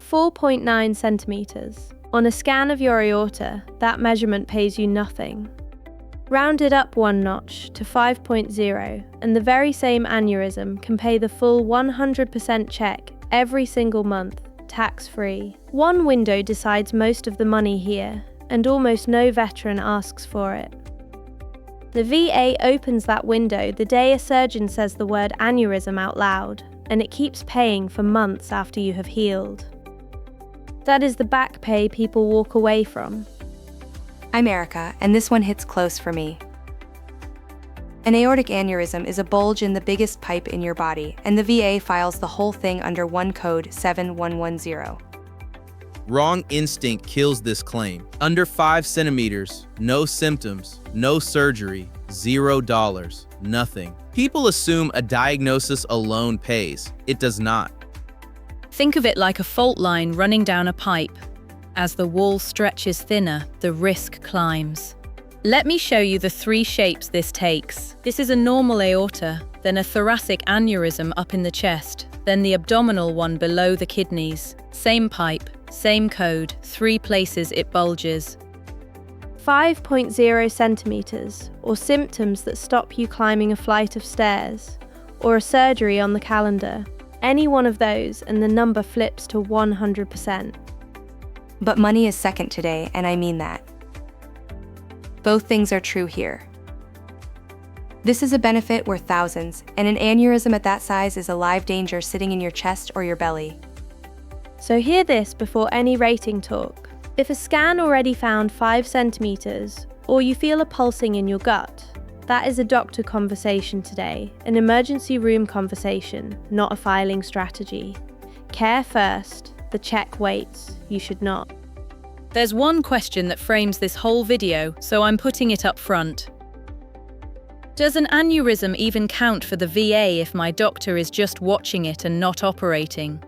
4.9 centimeters. On a scan of your aorta, that measurement pays you nothing. Round it up one notch to 5.0, and the very same aneurysm can pay the full 100% check every single month, tax-free. One window decides most of the money here, and almost no veteran asks for it. The VA opens that window the day a surgeon says the word aneurysm out loud, and it keeps paying for months after you have healed. That is the back pay people walk away from. I'm Erica, and this one hits close for me. An aortic aneurysm is a bulge in the biggest pipe in your body, and the VA files the whole thing under one code 7110. Wrong instinct kills this claim. Under 5 centimeters, no symptoms, no surgery, $0, nothing. People assume a diagnosis alone pays. It does not. Think of it like a fault line running down a pipe. As the wall stretches thinner, the risk climbs. Let me show you the 3 shapes this takes. This is a normal aorta, then a thoracic aneurysm up in the chest, then the abdominal one below the kidneys. Same pipe, same code, 3 places it bulges. 5.0 centimeters, or symptoms that stop you climbing a flight of stairs, or a surgery on the calendar. Any one of those and the number flips to 100%. But money is second today, and I mean that. Both things are true here. This is a benefit worth thousands, and an aneurysm at that size is a live danger sitting in your chest or your belly. So hear this before any rating talk. If a scan already found 5 centimeters, or you feel a pulsing in your gut, that is a doctor conversation today, an emergency room conversation, not a filing strategy. Care first, the check waits, you should not. There's one question that frames this whole video, so I'm putting it up front. Does an aneurysm even count for the VA if my doctor is just watching it and not operating?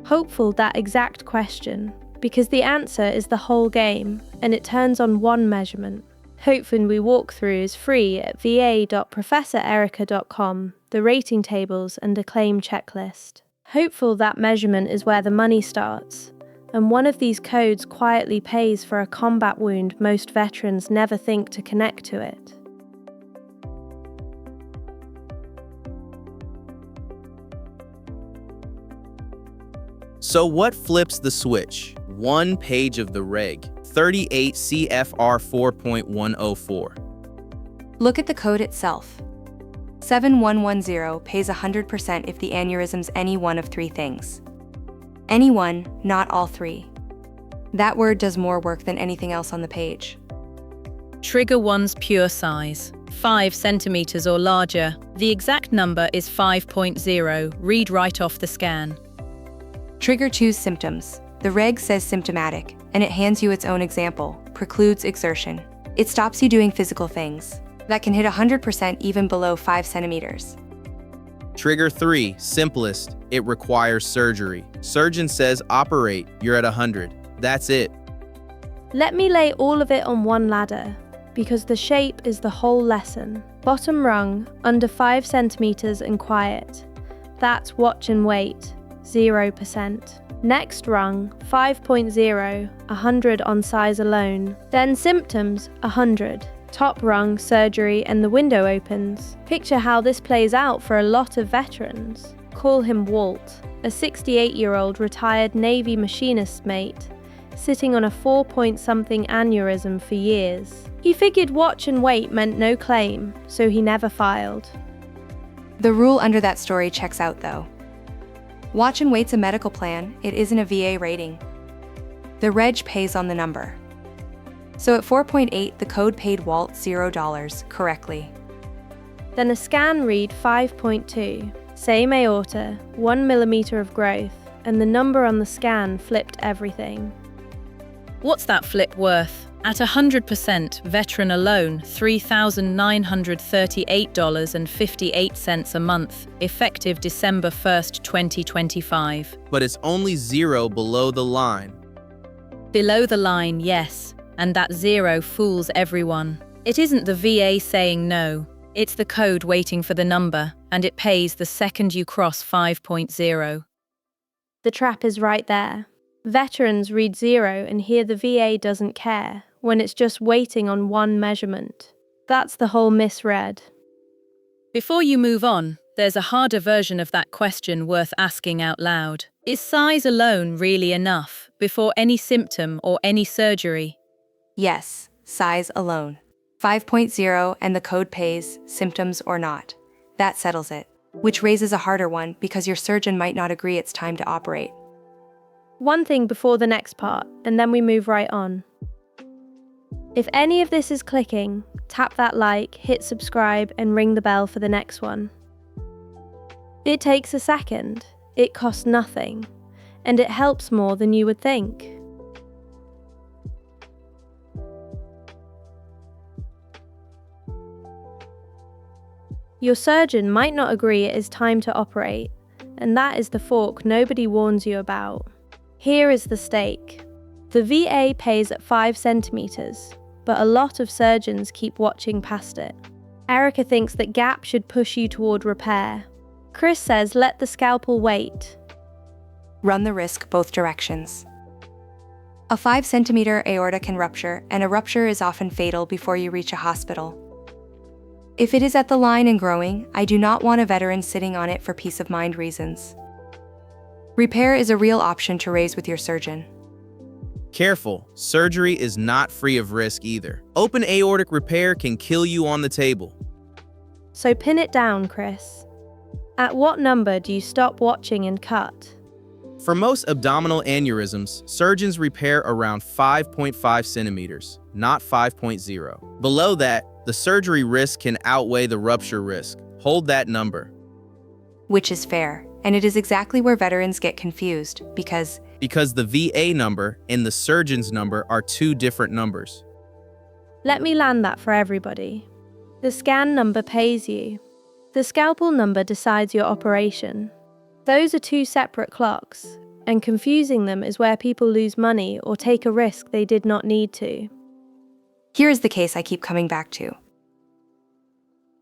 Hopeful that exact question, because the answer is the whole game, and it turns on one measurement. Hopefully we walk through is free at va.professorerica.com, the rating tables and a claim checklist. Hopeful that measurement is where the money starts, and one of these codes quietly pays for a combat wound most veterans never think to connect to it. So what flips the switch? One page of the reg, 38 CFR 4.104. Look at the code itself. 7110 pays 100% if the aneurysm's any one of 3 things. Any one, not all 3. That word does more work than anything else on the page. Trigger 1's pure size, 5 centimeters or larger. The exact number is 5.0, read right off the scan. Trigger 2's symptoms. The reg says symptomatic, and it hands you its own example, precludes exertion. It stops you doing physical things that can hit 100% even below 5 centimeters. Trigger 3, simplest, it requires surgery. Surgeon says operate, you're at 100. That's it. Let me lay all of it on one ladder, because the shape is the whole lesson. Bottom rung, under 5 centimeters and quiet. That's watch and wait, 0%. Next rung, 5.0, 100 on size alone. Then symptoms, 100. Top rung, surgery, and the window opens. Picture how this plays out for a lot of veterans. Call him Walt, a 68-year-old retired Navy machinist mate, sitting on a 4-point-something aneurysm for years. He figured watch and wait meant no claim, so he never filed. The rule under that story checks out though. Watch and wait's a medical plan, it isn't a VA rating. The reg pays on the number. So at 4.8, the code paid Walt $0 correctly. Then a scan read 5.2, same aorta, 1 millimeter of growth, and the number on the scan flipped everything. What's that flip worth? At 100%, veteran alone, $3,938.58 a month, effective December 1st, 2025. But it's only 0 below the line. Below the line, yes, and that 0 fools everyone. It isn't the VA saying no, it's the code waiting for the number, and it pays the second you cross 5.0. The trap is right there. Veterans read 0 and hear the VA doesn't care when it's just waiting on one measurement. That's the whole misread. Before you move on, there's a harder version of that question worth asking out loud. Is size alone really enough before any symptom or any surgery? Yes, size alone. 5.0 and the code pays, symptoms or not. That settles it. Which raises a harder one because your surgeon might not agree it's time to operate. One thing before the next part, and then we move right on. If any of this is clicking, tap that like, hit subscribe, and ring the bell for the next one. It takes a second, it costs nothing, and it helps more than you would think. Your surgeon might not agree it is time to operate, and that is the fork nobody warns you about. Here is the stake. The VA pays at 5 centimeters, but a lot of surgeons keep watching past it. Erica thinks that gap should push you toward repair. Chris says let the scalpel wait. Run the risk both directions. A 5 centimeter aorta can rupture, and a rupture is often fatal before you reach a hospital. If it is at the line and growing, I do not want a veteran sitting on it for peace of mind reasons. Repair is a real option to raise with your surgeon. Careful, surgery is not free of risk either. Open aortic repair can kill you on the table. So pin it down, Chris. At what number do you stop watching and cut? For most abdominal aneurysms, surgeons repair around 5.5 centimeters, not 5.0. Below that, the surgery risk can outweigh the rupture risk. Hold that number. Which is fair, and it is exactly where veterans get confused, because the VA number and the surgeon's number are two different numbers. Let me land that for everybody. The scan number pays you. The scalpel number decides your operation. Those are two separate clocks, and confusing them is where people lose money or take a risk they did not need to. here is the case I keep coming back to.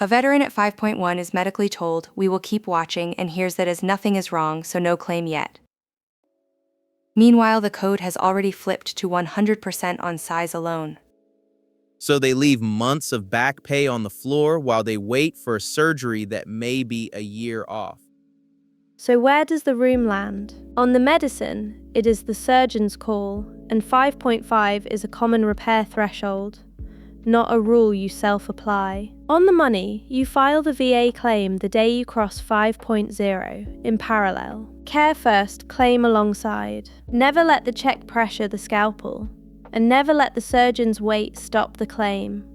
A veteran at 5.1 is medically told, "We will keep watching," and hears that as nothing is wrong, so no claim yet. Meanwhile, the code has already flipped to 100% on size alone. So they leave months of back pay on the floor while they wait for a surgery that may be a year off. So where does the room land? On the medicine, it is the surgeon's call, and 5.5 is a common repair threshold, not a rule you self-apply. On the money, you file the VA claim the day you cross 5.0 in parallel. Care first, claim alongside. Never let the check pressure the scalpel, and never let the surgeon's wait stop the claim.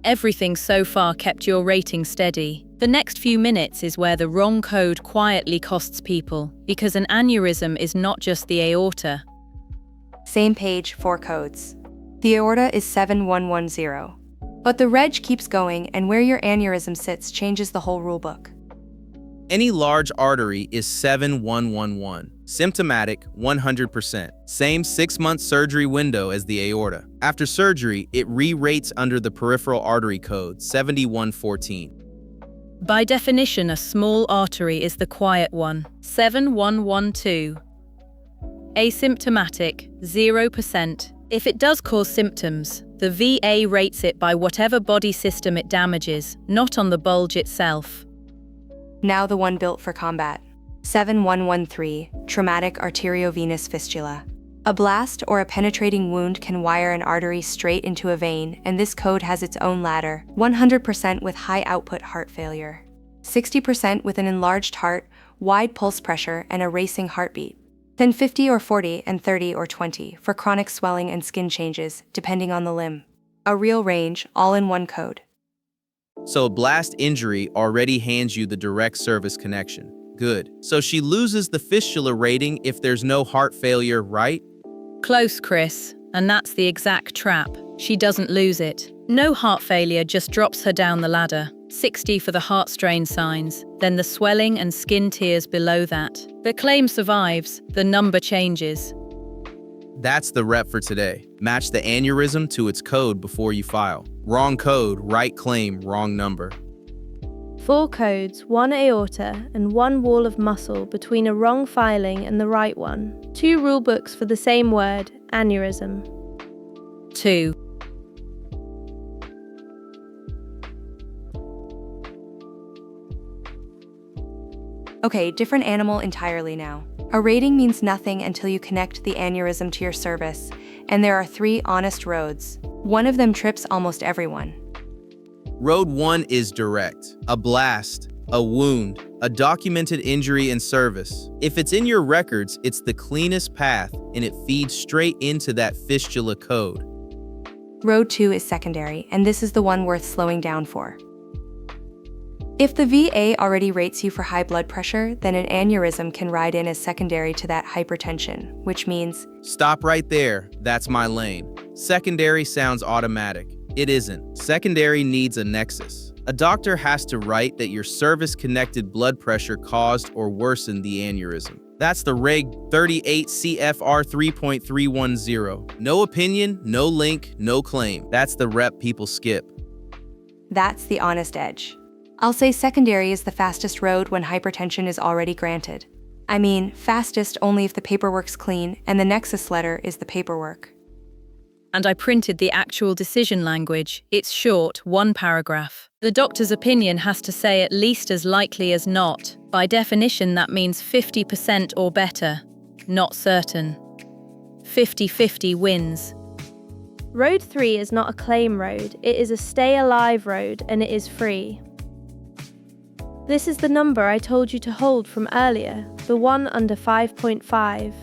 Everything so far kept your rating steady. The next few minutes is where the wrong code quietly costs people, because an aneurysm is not just the aorta. Same page, 4 codes. The aorta is 7110. But the reg keeps going, and where your aneurysm sits changes the whole rulebook. Any large artery is 7111. Symptomatic, 100%. Same 6-month surgery window as the aorta. After surgery, it re-rates under the peripheral artery code, 7114. By definition, a small artery is the quiet one, 7112. Asymptomatic, 0%. If it does cause symptoms, the VA rates it by whatever body system it damages, not on the bulge itself. Now the one built for combat. 7113, traumatic arteriovenous fistula. A blast or a penetrating wound can wire an artery straight into a vein, and this code has its own ladder, 100% with high output heart failure, 60% with an enlarged heart, wide pulse pressure, and a racing heartbeat, then 50 or 40 and 30 or 20 for chronic swelling and skin changes, depending on the limb. A real range, all in one code. So a blast injury already hands you the direct service connection. Good. So she loses the fistula rating if there's no heart failure, right? Close, Chris, and that's the exact trap. She doesn't lose it. No heart failure just drops her down the ladder. 60 for the heart strain signs, then the swelling and skin tears below that. The claim survives, the number changes. That's the rep for today. Match the aneurysm to its code before you file. Wrong code, right claim, wrong number. 4 codes, 1 aorta, and 1 wall of muscle between a wrong filing and the right one. 2 rulebooks for the same word, aneurysm. 2. Okay, different animal entirely now. A rating means nothing until you connect the aneurysm to your service, and there are 3 honest roads. One of them trips almost everyone. Road 1 is direct. A blast, a wound, a documented injury in service. If it's in your records, it's the cleanest path, and it feeds straight into that fistula code. Road 2 is secondary, and this is the one worth slowing down for. If the VA already rates you for high blood pressure, then an aneurysm can ride in as secondary to that hypertension, which means, Stop right there, that's my lane. Secondary sounds automatic. It isn't. Secondary needs a nexus. A doctor has to write that your service-connected blood pressure caused or worsened the aneurysm. That's the Reg 38 CFR 3.310. No opinion, no link, no claim. That's the rep people skip. that's the honest edge. I'll say secondary is the fastest road when hypertension is already granted. I mean, fastest only if the paperwork's clean and the nexus letter is the paperwork. And I printed the actual decision language. It's short, 1 paragraph. The doctor's opinion has to say at least as likely as not. By definition, that means 50% or better. Not certain. 50-50 wins. Road 3 is not a claim road, it is a stay alive road, and it is free. This is the number I told you to hold from earlier, the one under 5.5.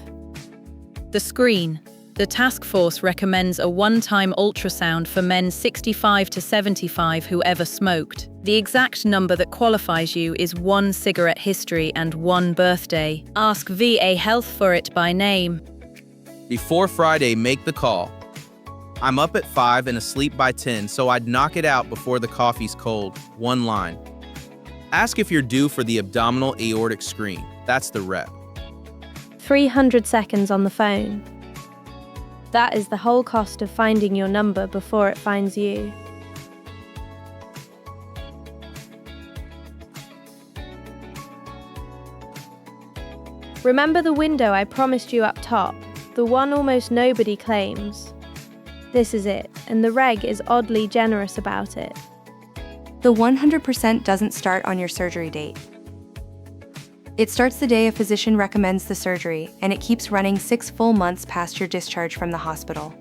The screen. The task force recommends a one-time ultrasound for men 65 to 75 who ever smoked. The exact number that qualifies you is 1 cigarette history and 1 birthday. Ask VA Health for it by name. Before Friday, make the call. I'm up at 5 and asleep by 10, so I'd knock it out before the coffee's cold. 1 line. Ask if you're due for the abdominal aortic screen. That's the rep. 300 seconds on the phone. That is the whole cost of finding your number before it finds you. Remember the window I promised you up top, the one almost nobody claims? This is it, and the reg is oddly generous about it. The 100% doesn't start on your surgery date. It starts the day a physician recommends the surgery, and it keeps running 6 full months past your discharge from the hospital.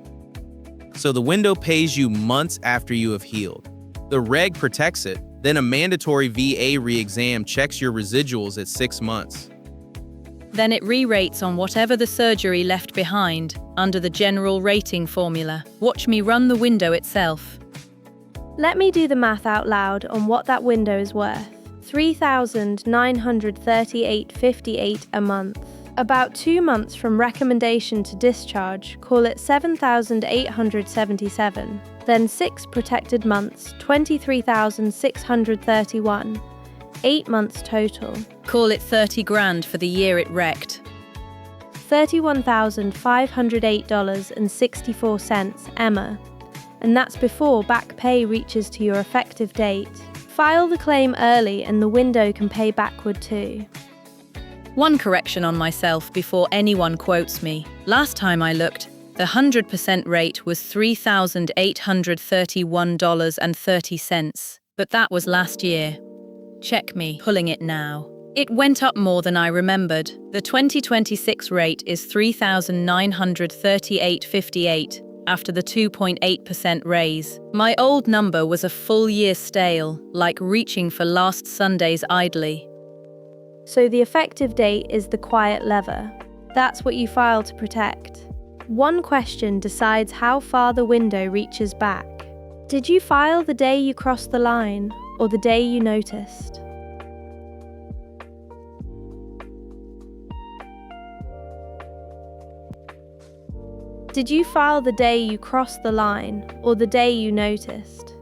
So the window pays you months after you have healed. The reg protects it, then a mandatory VA re-exam checks your residuals at 6 months. Then it re-rates on whatever the surgery left behind, under the general rating formula. Watch me run the window itself. Let me do the math out loud on what that window is worth. $3,938.58 a month. About 2 months from recommendation to discharge, call it $7,877. Then 6 protected months, $23,631. 8 months total. Call it 30 grand for the year it wrecked. $31,508.64, Emma. And that's before back pay reaches to your effective date. File the claim early and the window can pay backward too. 1 correction on myself before anyone quotes me. Last time I looked, the 100% rate was $3,831.30, but that was last year. Check me, pulling it now. It went up more than I remembered. The 2026 rate is $3,938.58. After the 2.8% raise. My old number was a full year stale, like reaching for last Sunday's idly. So the effective date is the quiet lever. That's what you file to protect. 1 question decides how far the window reaches back. Did you file the day you crossed the line, or the day you noticed? Did you file the day you crossed the line, or the day you noticed?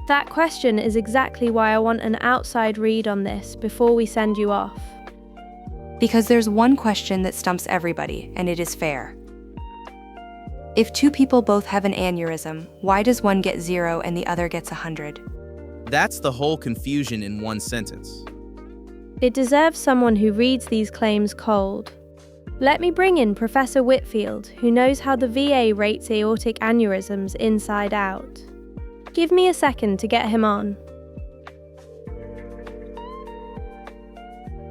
That question is exactly why I want an outside read on this before we send you off. Because there's one question that stumps everybody, and it is fair. If 2 people both have an aneurysm, why does one get 0 and the other gets 100? That's the whole confusion in one sentence. It deserves someone who reads these claims cold. Let me bring in Professor Whitfield, who knows how the VA rates aortic aneurysms inside out. Give me a second to get him on.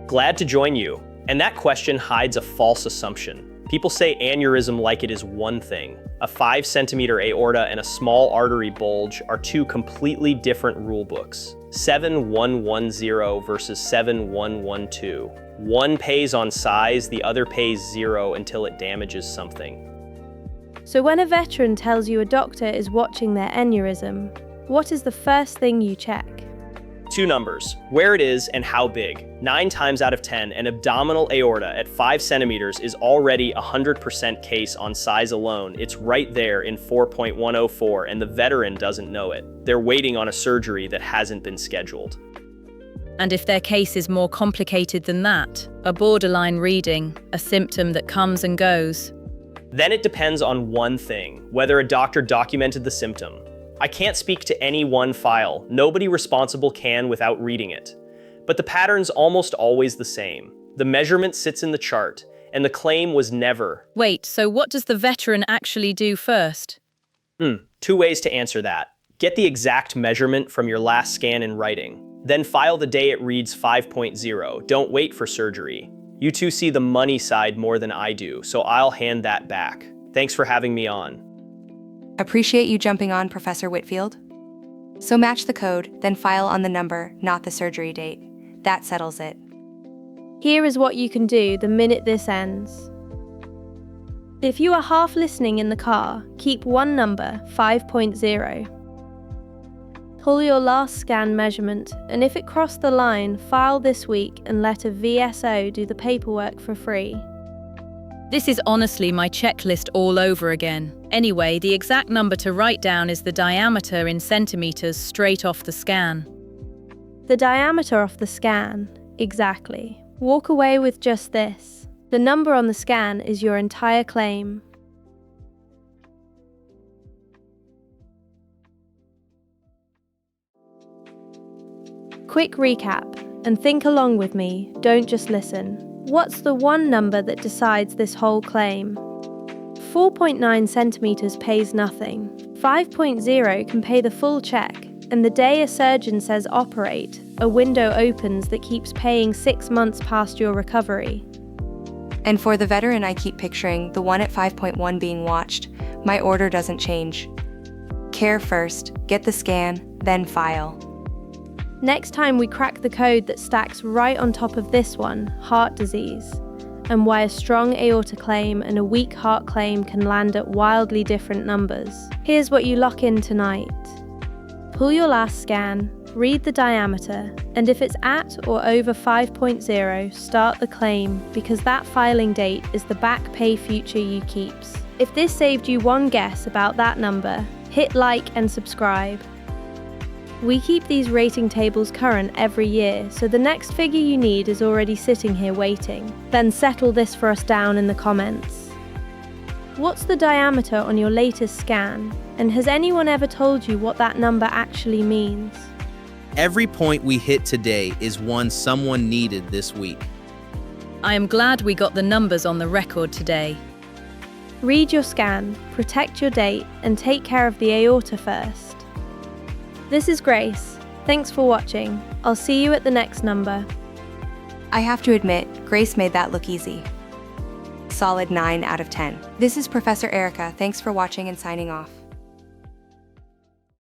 Glad to join you. And that question hides a false assumption. People say aneurysm like it is one thing. A 5-centimeter aorta and a small artery bulge are two completely different rule books. 7110 versus 7112. One pays on size, the other pays 0 until it damages something. So when a veteran tells you a doctor is watching their aneurysm, what is the first thing you check? Two numbers, where it is and how big. 9 times out of 10, an abdominal aorta at 5 centimeters is already 100% case on size alone. It's right there in 4.104 and the veteran doesn't know it. They're waiting on a surgery that hasn't been scheduled. And if their case is more complicated than that, a borderline reading, a symptom that comes and goes, then it depends on one thing, whether a doctor documented the symptom. I can't speak to any one file. Nobody responsible can without reading it. But the pattern's almost always the same. The measurement sits in the chart, and the claim was never. Wait, so what does the veteran actually do first? Two ways to answer that. Get the exact measurement from your last scan in writing. Then file the day it reads 5.0. Don't wait for surgery. You two see the money side more than I do, so I'll hand that back. Thanks for having me on. Appreciate you jumping on, Professor Whitfield. So match the code, then file on the number, not the surgery date. That settles it. Here is what you can do the minute this ends. If you are half listening in the car, keep one number, 5.0. Pull your last scan measurement, and if it crossed the line, file this week and let a VSO do the paperwork for free. This is honestly my checklist all over again. Anyway, the exact number to write down is the diameter in centimeters straight off the scan. The diameter off the scan, exactly. Walk away with just this. The number on the scan is your entire claim. Quick recap, and think along with me, don't just listen. What's the one number that decides this whole claim? 4.9 centimeters pays nothing. 5.0 can pay the full check, and the day a surgeon says operate, a window opens that keeps paying 6 months past your recovery. And for the veteran, I keep picturing the one at 5.1 being watched. My order doesn't change. Care first, get the scan, then file. Next time we crack the code that stacks right on top of this one, heart disease, and why a strong aorta claim and a weak heart claim can land at wildly different numbers. Here's what you lock in tonight. Pull your last scan, read the diameter, and if it's at or over 5.0, start the claim, because that filing date is the back pay future you keeps. If this saved you one guess about that number, hit like and subscribe. We keep these rating tables current every year, so the next figure you need is already sitting here waiting. Then settle this for us down in the comments. What's the diameter on your latest scan? And has anyone ever told you what that number actually means? Every point we hit today is one someone needed this week. I am glad we got the numbers on the record today. Read your scan, protect your date, and take care of the aorta first. This is Grace. Thanks for watching. I'll see you at the next number. I have to admit, Grace made that look easy. Solid 9 out of 10. This is Professor Erica. Thanks for watching and signing off.